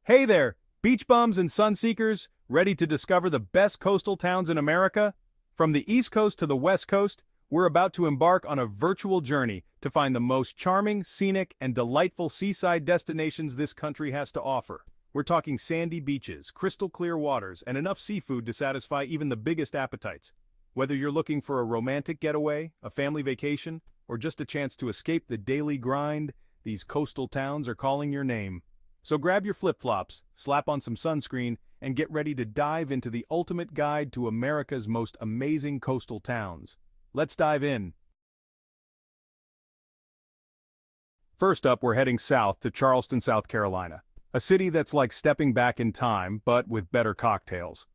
Hey there, beach bums and sunseekers, ready to discover the best coastal towns in America? From the East Coast to the West Coast, we're about to embark on a virtual journey to find the most charming, scenic, and delightful seaside destinations this country has to offer. We're talking sandy beaches, crystal clear waters, and enough seafood to satisfy even the biggest appetites. Whether you're looking for a romantic getaway, a family vacation, or just a chance to escape the daily grind, these coastal towns are calling your name. So grab your flip-flops, slap on some sunscreen, and get ready to dive into the ultimate guide to America's most amazing coastal towns. Let's dive in. First up, we're heading south to Charleston, South Carolina, a city that's like stepping back in time, but with better cocktails.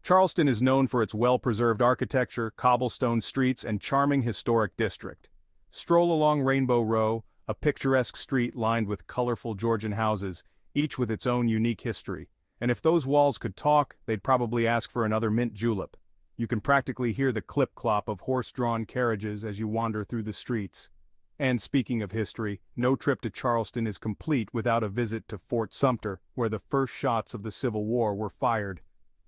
Charleston is known for its well-preserved architecture, cobblestone streets, and charming historic district. Stroll along Rainbow Row, a picturesque street lined with colorful Georgian houses, each with its own unique history. And if those walls could talk, they'd probably ask for another mint julep. You can practically hear the clip-clop of horse-drawn carriages as you wander through the streets. And speaking of history, no trip to Charleston is complete without a visit to Fort Sumter, where the first shots of the Civil War were fired.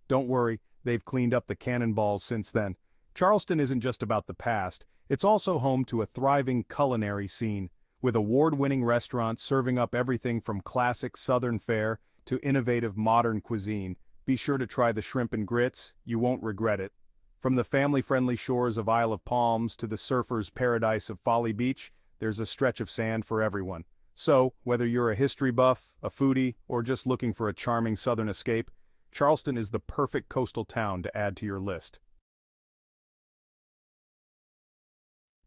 Don't worry, they've cleaned up the cannonballs since then. Charleston isn't just about the past, it's also home to a thriving culinary scene, with award-winning restaurants serving up everything from classic Southern fare to innovative modern cuisine. Be sure to try the shrimp and grits, you won't regret it. From the family-friendly shores of Isle of Palms to the surfer's paradise of Folly Beach, there's a stretch of sand for everyone. So, whether you're a history buff, a foodie, or just looking for a charming southern escape, Charleston is the perfect coastal town to add to your list.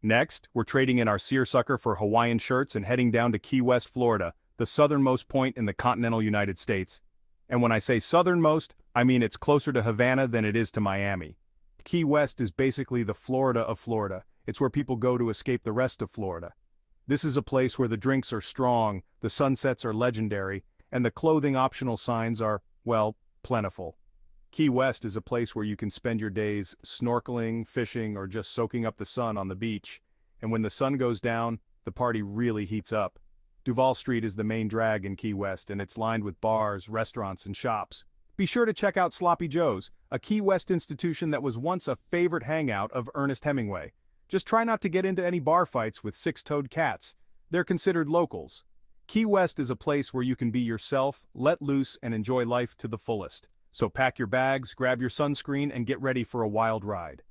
Next, we're trading in our seersucker for Hawaiian shirts and heading down to Key West, Florida, the southernmost point in the continental United States. And when I say southernmost, I mean it's closer to Savannah than it is to Miami. Key West is basically the Florida of Florida. It's where people go to escape the rest of Florida. This is a place where the drinks are strong, the sunsets are legendary, and the clothing optional signs are, well, plentiful. Key West is a place where you can spend your days snorkeling, fishing, or just soaking up the sun on the beach. And when the sun goes down, the party really heats up. Duval Street is the main drag in Key West, and it's lined with bars, restaurants, and shops. Be sure to check out Sloppy Joe's, a Key West institution that was once a favorite hangout of Ernest Hemingway. Just try not to get into any bar fights with six-toed cats. They're considered locals. Key West is a place where you can be yourself, let loose, and enjoy life to the fullest. So pack your bags, grab your sunscreen, and get ready for a wild ride.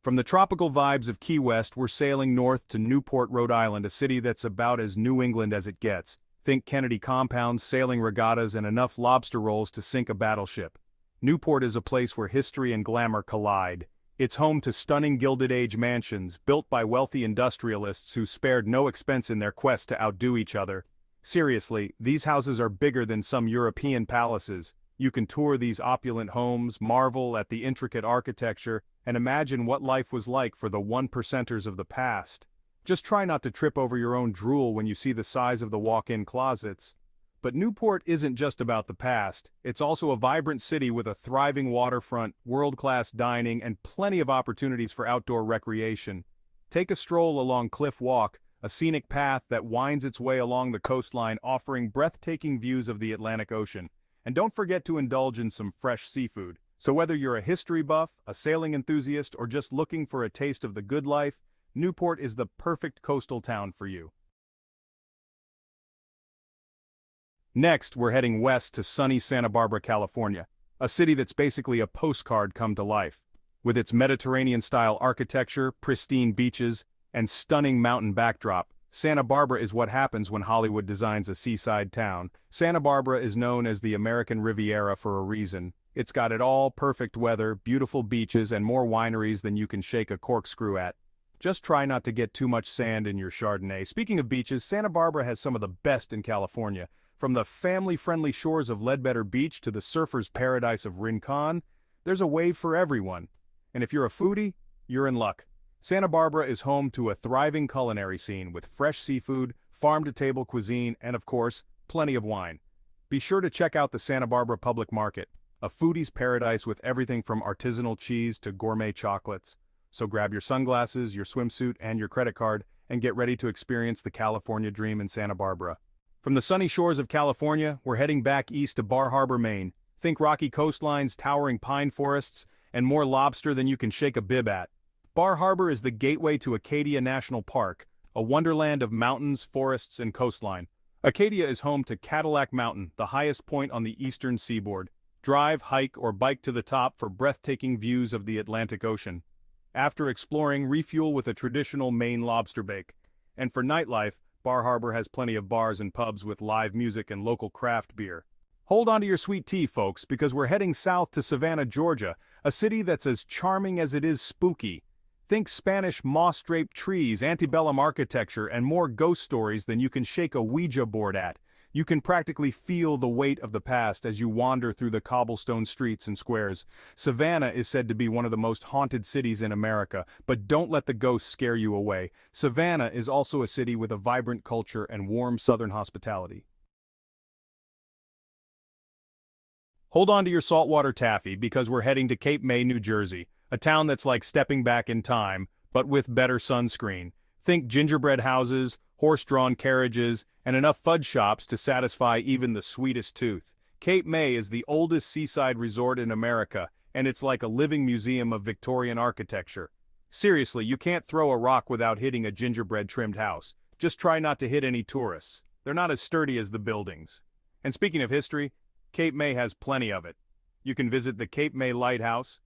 From the tropical vibes of Key West, we're sailing north to Newport, Rhode Island, a city that's about as New England as it gets. Think Kennedy compounds, sailing regattas, and enough lobster rolls to sink a battleship. Newport is a place where history and glamour collide. It's home to stunning Gilded Age mansions, built by wealthy industrialists who spared no expense in their quest to outdo each other. Seriously, these houses are bigger than some European palaces. You can tour these opulent homes, marvel at the intricate architecture, and imagine what life was like for the one-percenters of the past. Just try not to trip over your own drool when you see the size of the walk-in closets. But Newport isn't just about the past, it's also a vibrant city with a thriving waterfront, world-class dining, and plenty of opportunities for outdoor recreation. Take a stroll along Cliff Walk, a scenic path that winds its way along the coastline offering breathtaking views of the Atlantic Ocean. And don't forget to indulge in some fresh seafood. So whether you're a history buff, a sailing enthusiast, or just looking for a taste of the good life, Newport is the perfect coastal town for you. Next, we're heading west to sunny Santa Barbara, California, a city that's basically a postcard come to life. With its Mediterranean-style architecture, pristine beaches, and stunning mountain backdrop, Santa Barbara is what happens when Hollywood designs a seaside town. Santa Barbara is known as the American Riviera for a reason. It's got it all: perfect weather, beautiful beaches, and more wineries than you can shake a corkscrew at. Just try not to get too much sand in your Chardonnay. Speaking of beaches, Santa Barbara has some of the best in California. From the family-friendly shores of Ledbetter Beach to the surfer's paradise of Rincon, there's a wave for everyone. And if you're a foodie, you're in luck. Santa Barbara is home to a thriving culinary scene with fresh seafood, farm-to-table cuisine, and of course, plenty of wine. Be sure to check out the Santa Barbara Public Market, a foodie's paradise with everything from artisanal cheese to gourmet chocolates. So grab your sunglasses, your swimsuit, and your credit card, and get ready to experience the California dream in Santa Barbara. From the sunny shores of California, we're heading back east to Bar Harbor, Maine. Think rocky coastlines, towering pine forests, and more lobster than you can shake a bib at. Bar Harbor is the gateway to Acadia National Park, a wonderland of mountains, forests, and coastline. Acadia is home to Cadillac Mountain, the highest point on the eastern seaboard. Drive, hike, or bike to the top for breathtaking views of the Atlantic Ocean. After exploring, refuel with a traditional Maine lobster bake. And for nightlife, Bar Harbor has plenty of bars and pubs with live music and local craft beer. Hold on to your sweet tea, folks, because we're heading south to Savannah, Georgia, a city that's as charming as it is spooky. Think Spanish moss-draped trees, antebellum architecture, and more ghost stories than you can shake a Ouija board at. You can practically feel the weight of the past as you wander through the cobblestone streets and squares. Savannah is said to be one of the most haunted cities in America, but don't let the ghosts scare you away. Savannah is also a city with a vibrant culture and warm southern hospitality. Hold on to your saltwater taffy because we're heading to Cape May, New Jersey, a town that's like stepping back in time, but with better sunscreen. Think gingerbread houses, horse-drawn carriages, and enough fudge shops to satisfy even the sweetest tooth. Cape May is the oldest seaside resort in America, and it's like a living museum of Victorian architecture. Seriously, you can't throw a rock without hitting a gingerbread-trimmed house. Just try not to hit any tourists. They're not as sturdy as the buildings. And speaking of history, Cape May has plenty of it. You can visit the Cape May Lighthouse,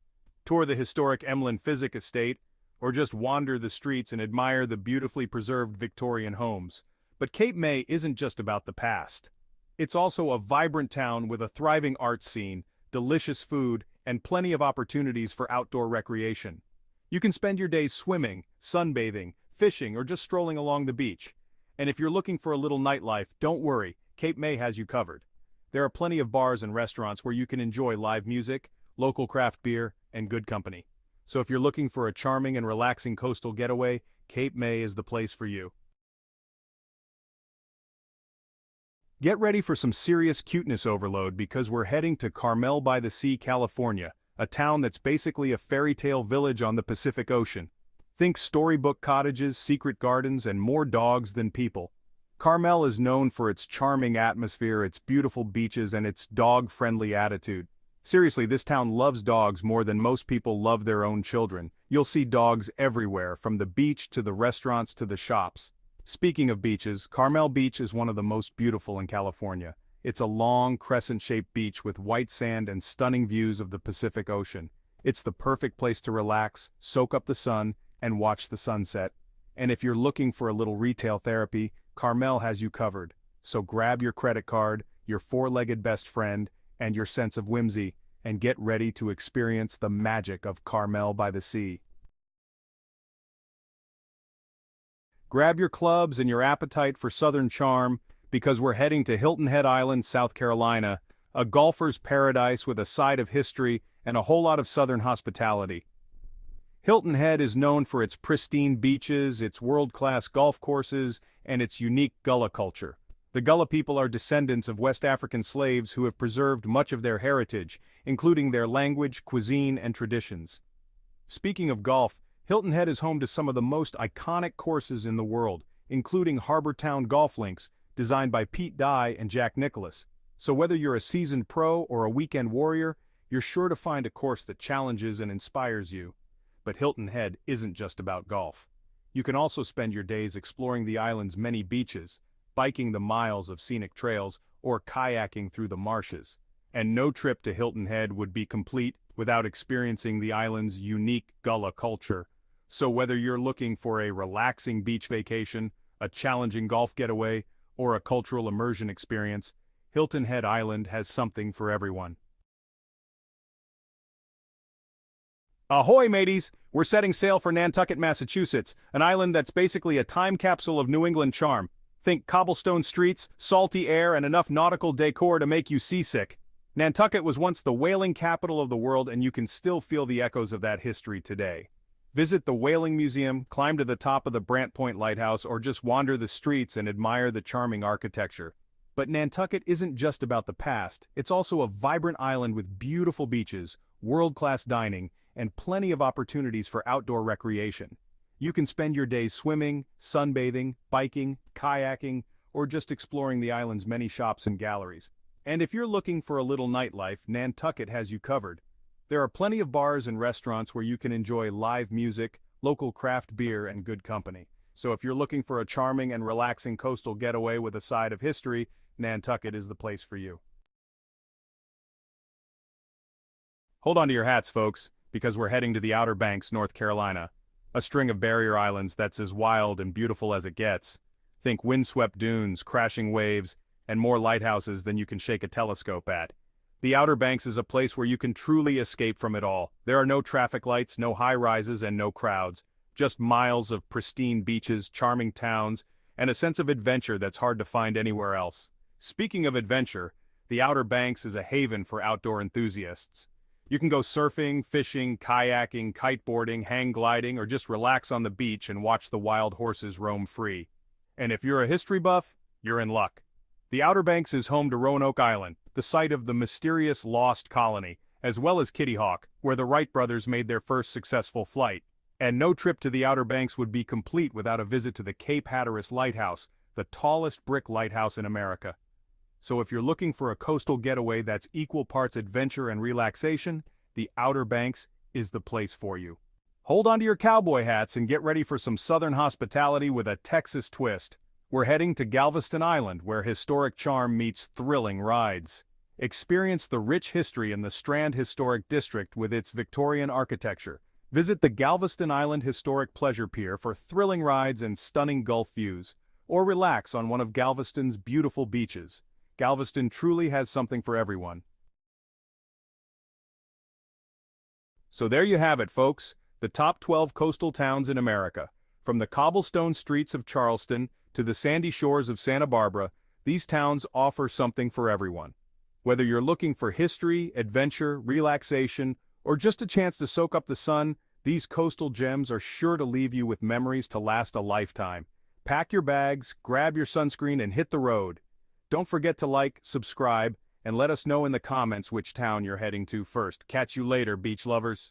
tour the historic Emlyn Physic Estate, or just wander the streets and admire the beautifully preserved Victorian homes. But Cape May isn't just about the past. It's also a vibrant town with a thriving arts scene, delicious food, and plenty of opportunities for outdoor recreation. You can spend your days swimming, sunbathing, fishing, or just strolling along the beach. And if you're looking for a little nightlife, don't worry, Cape May has you covered. There are plenty of bars and restaurants where you can enjoy live music, local craft beer, and good company. So if you're looking for a charming and relaxing coastal getaway, Cape May is the place for you. Get ready for some serious cuteness overload because we're heading to Carmel by the Sea, California, a town that's basically a fairy tale village on the Pacific Ocean. Think storybook cottages, secret gardens, and more dogs than people. Carmel is known for its charming atmosphere, its beautiful beaches, and its dog-friendly attitude. Seriously, this town loves dogs more than most people love their own children. You'll see dogs everywhere, from the beach to the restaurants to the shops. Speaking of beaches, Carmel Beach is one of the most beautiful in California. It's a long, crescent-shaped beach with white sand and stunning views of the Pacific Ocean. It's the perfect place to relax, soak up the sun, and watch the sunset. And if you're looking for a little retail therapy, Carmel has you covered. So grab your credit card, your four-legged best friend, and your sense of whimsy, and get ready to experience the magic of Carmel by the Sea. Grab your clubs and your appetite for southern charm, because we're heading to Hilton Head Island, South Carolina, a golfer's paradise with a side of history and a whole lot of southern hospitality. Hilton Head is known for its pristine beaches, its world-class golf courses, and its unique Gullah culture. The Gullah people are descendants of West African slaves who have preserved much of their heritage, including their language, cuisine, and traditions. Speaking of golf, Hilton Head is home to some of the most iconic courses in the world, including Harbor Town golf links, designed by Pete Dye and Jack Nicklaus. So whether you're a seasoned pro or a weekend warrior, you're sure to find a course that challenges and inspires you. But Hilton Head isn't just about golf. You can also spend your days exploring the island's many beaches, biking the miles of scenic trails, or kayaking through the marshes. And no trip to Hilton Head would be complete without experiencing the island's unique Gullah culture. So whether you're looking for a relaxing beach vacation, a challenging golf getaway, or a cultural immersion experience, Hilton Head Island has something for everyone. Ahoy, mateys! We're setting sail for Nantucket, Massachusetts, an island that's basically a time capsule of New England charm. Think cobblestone streets, salty air, and enough nautical decor to make you seasick. Nantucket was once the whaling capital of the world, and you can still feel the echoes of that history today. Visit the Whaling Museum, climb to the top of the Brant Point Lighthouse, or just wander the streets and admire the charming architecture. But Nantucket isn't just about the past, it's also a vibrant island with beautiful beaches, world-class dining, and plenty of opportunities for outdoor recreation. You can spend your days swimming, sunbathing, biking, kayaking, or just exploring the island's many shops and galleries. And if you're looking for a little nightlife, Nantucket has you covered. There are plenty of bars and restaurants where you can enjoy live music, local craft beer, and good company. So if you're looking for a charming and relaxing coastal getaway with a side of history, Nantucket is the place for you. Hold on to your hats, folks, because we're heading to the Outer Banks, North Carolina, a string of barrier islands that's as wild and beautiful as it gets. Think windswept dunes, crashing waves, and more lighthouses than you can shake a telescope at. The Outer Banks is a place where you can truly escape from it all. There are no traffic lights, no high-rises, and no crowds. Just miles of pristine beaches, charming towns, and a sense of adventure that's hard to find anywhere else. Speaking of adventure, the Outer Banks is a haven for outdoor enthusiasts. You can go surfing, fishing, kayaking, kiteboarding, hang gliding, or just relax on the beach and watch the wild horses roam free. And if you're a history buff, you're in luck. The Outer Banks is home to Roanoke Island, the site of the mysterious lost colony, as well as Kitty Hawk, where the Wright brothers made their first successful flight. And no trip to the Outer Banks would be complete without a visit to the Cape Hatteras Lighthouse, the tallest brick lighthouse in America. So if you're looking for a coastal getaway that's equal parts adventure and relaxation, the Outer Banks is the place for you. Hold on to your cowboy hats and get ready for some southern hospitality with a Texas twist. We're heading to Galveston Island, where historic charm meets thrilling rides. Experience the rich history in the Strand Historic District with its Victorian architecture. Visit the Galveston Island Historic Pleasure Pier for thrilling rides and stunning Gulf views, or relax on one of Galveston's beautiful beaches. Galveston truly has something for everyone. So there you have it, folks, the top 12 coastal towns in America. From the cobblestone streets of Charleston to the sandy shores of Santa Barbara, these towns offer something for everyone. Whether you're looking for history, adventure, relaxation, or just a chance to soak up the sun, these coastal gems are sure to leave you with memories to last a lifetime. Pack your bags, grab your sunscreen, and hit the road. Don't forget to like, subscribe, and let us know in the comments which town you're heading to first. Catch you later, beach lovers.